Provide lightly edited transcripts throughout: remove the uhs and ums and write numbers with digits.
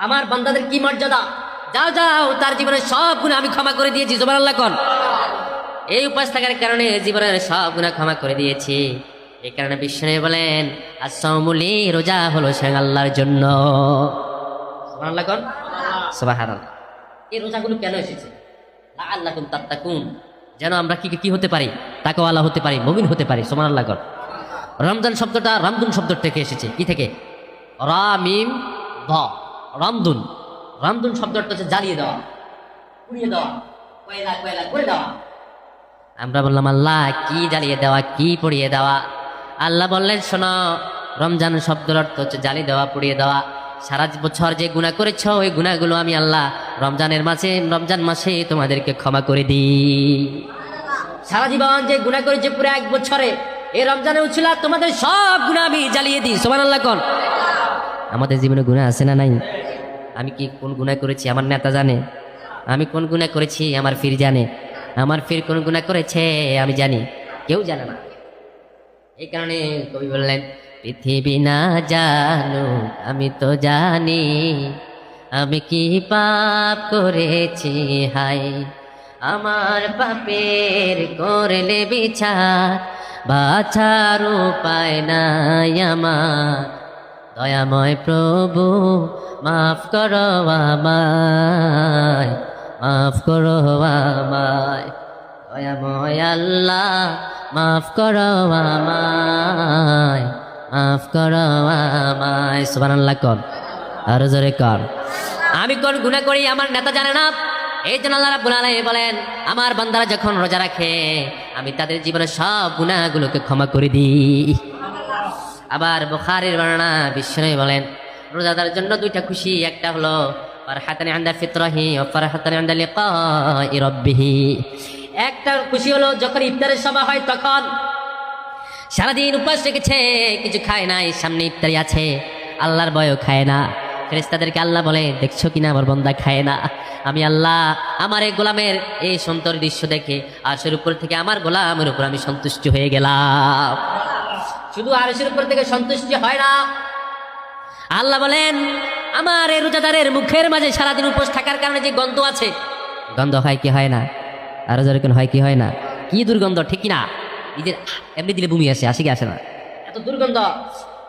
আমার বান্দাদের কি মর্যাদা, যাও যাও তার জীবনের সব গুনাহ আমি ক্ষমা করে দিয়েছি, সুবহানাল্লাহ কোন। এই উপাস থাকার কারণে জীবনের সব গুনাহ ক্ষমা করে দিয়েছি। এই কারণে বিশ্বনবী বলেন আস-সাওমুলি, রোজা হলো স্বয়ং আল্লাহর জন্য, সুবহানাল্লাহ কোন। সুবহানাল্লাহ। এই রোজাগুলো কেন এসেছে? লাআল্লাকুম তাত্তাকুন, যেন আমরা কি হতে পারি, তাকওয়ালা হতে পারি, মুমিন হতে পারি, সুবহানাল্লাহ কোন। রমজান শব্দটা রামদুন শব্দ থেকে এসেছে, কি থেকে? রা মিম দ, রামদুন। রামদুন শব্দটা হচ্ছে জ্বালিয়ে দেওয়া, পুড়িয়ে দেওয়া, কয়লা কয়লা করে দেওয়া। আমরা বললাম আল্লাহ কি জ্বালিয়ে দেওয়া, কি পুড়িয়ে দেওয়া? আল্লাহ বললেন শোনো, রমজান শব্দের অর্থ হচ্ছে জ্বালিয়ে দেওয়া, পুড়িয়ে দেওয়া। সারা বছর যে গুনাহ করেছ ওই গুনাহগুলো আমি আল্লাহ রমজান মাসে তোমাদেরকে ক্ষমা করে দিই। সারা জীবন যে গুনাহ করেছে পুরো এক বছরে, এই রমজানে উছিলা তোমাদের সব গুনাহ আমি জ্বালিয়ে দিই, সুবহানাল্লাহ কোন। আমাদের জীবনে গুনাহ আছে না নাই? আমি কি কোন গুনাহ করেছি আমার নেতা জানে, আমি কোন গুনাহ করেছি আমার পীর জানে, আমার পীর কোন গুনাহ করেছে আমি জানি, কেউ জানে না। এই কারণে কবি বললেন পৃথিবী না জানো আমি তো জানি, আমি কি পাপ করেছি হায়, আমার পাপের করলে বিচার, বাছার উপায় নাই আমার, দয়াময় প্রভু মাফ করো আমায়, মাফ করো আমায়, দয়াময় আল্লাহ মাফ করো আমায়, মাফ করো আমায়, সুবহানাল্লাহ কর, আরো জোরে কর। আমি কোন গুনাহ করি আমার নেতা জানে না। এই জন্য আল্লাহ রাব্বুল আলামিন বলেন আমার বান্দারা যখন রোজা রাখে আমি তাদের জীবনের সব গুনাহগুলোকে ক্ষমা করে দিই। আবার বুখারীর বর্ণনা, বিশ্বনবী বলেন রোজাদারের জন্য দুইটা খুশি, একটা হলো ফারহাতান ইনদা ফিতরাহি ওয়া ফারহাতান ইনদা লিকাই রাব্বিহি। একটা খুশি হলো যখন ইফতারের সময় হয়, তখন সারাদিন উপবাস রেখেছে, কিছু খায় নাই, সামনে ইফতারি আছে, আল্লাহর ভয়ও খায় না। ফেরেশতাদেরকে আল্লাহ বলে দেখছো কিনা আমার বান্দা খায় না, আমি আল্লাহ আমার এই গোলামের এই সুন্দর দৃশ্য দেখে আরশের উপর থেকে আমার গোলামের উপর আমি সন্তুষ্ট হয়ে গেলাম। শুধু আরশের উপর থেকে সন্তুষ্টি হয় না, আল্লাহ বলেন আমার এই রোজাদারের মুখের মাঝে সারাদিন উপোস থাকার কারণে যে গন্ধ আছে, গন্ধ হয় কি হয় না? আরো যেরকম হয় কি হয় না? কি দুর্গন্ধ, ঠিক কিনা? ঈদের এমনি দিলে বমি আসে কি আসে না? এত দুর্গন্ধ।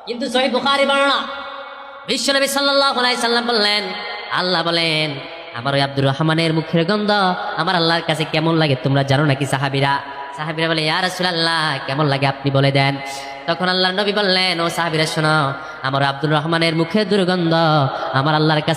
কিন্তু সহিহ বুখারী বর্ণনা, বিশ্বনবী সাল্লাল্লাহু আলাইহি সাল্লাম বললেন, আল্লাহ বলেন আমার ওই আব্দুর রহমানের মুখের গন্ধ আমার আল্লাহর কাছে কেমন লাগে তোমরা জানো নাকি? সাহাবীরা বলে ইয়া রাসূলুল্লাহ কেমন লাগে আপনি বলে দেন। তখন আল্লাহর নবী বললেন ও সাহাবীরা শোনো, আমার আব্দুর রহমানের মুখের দুর্গন্ধ আমার আল্লাহর কাছে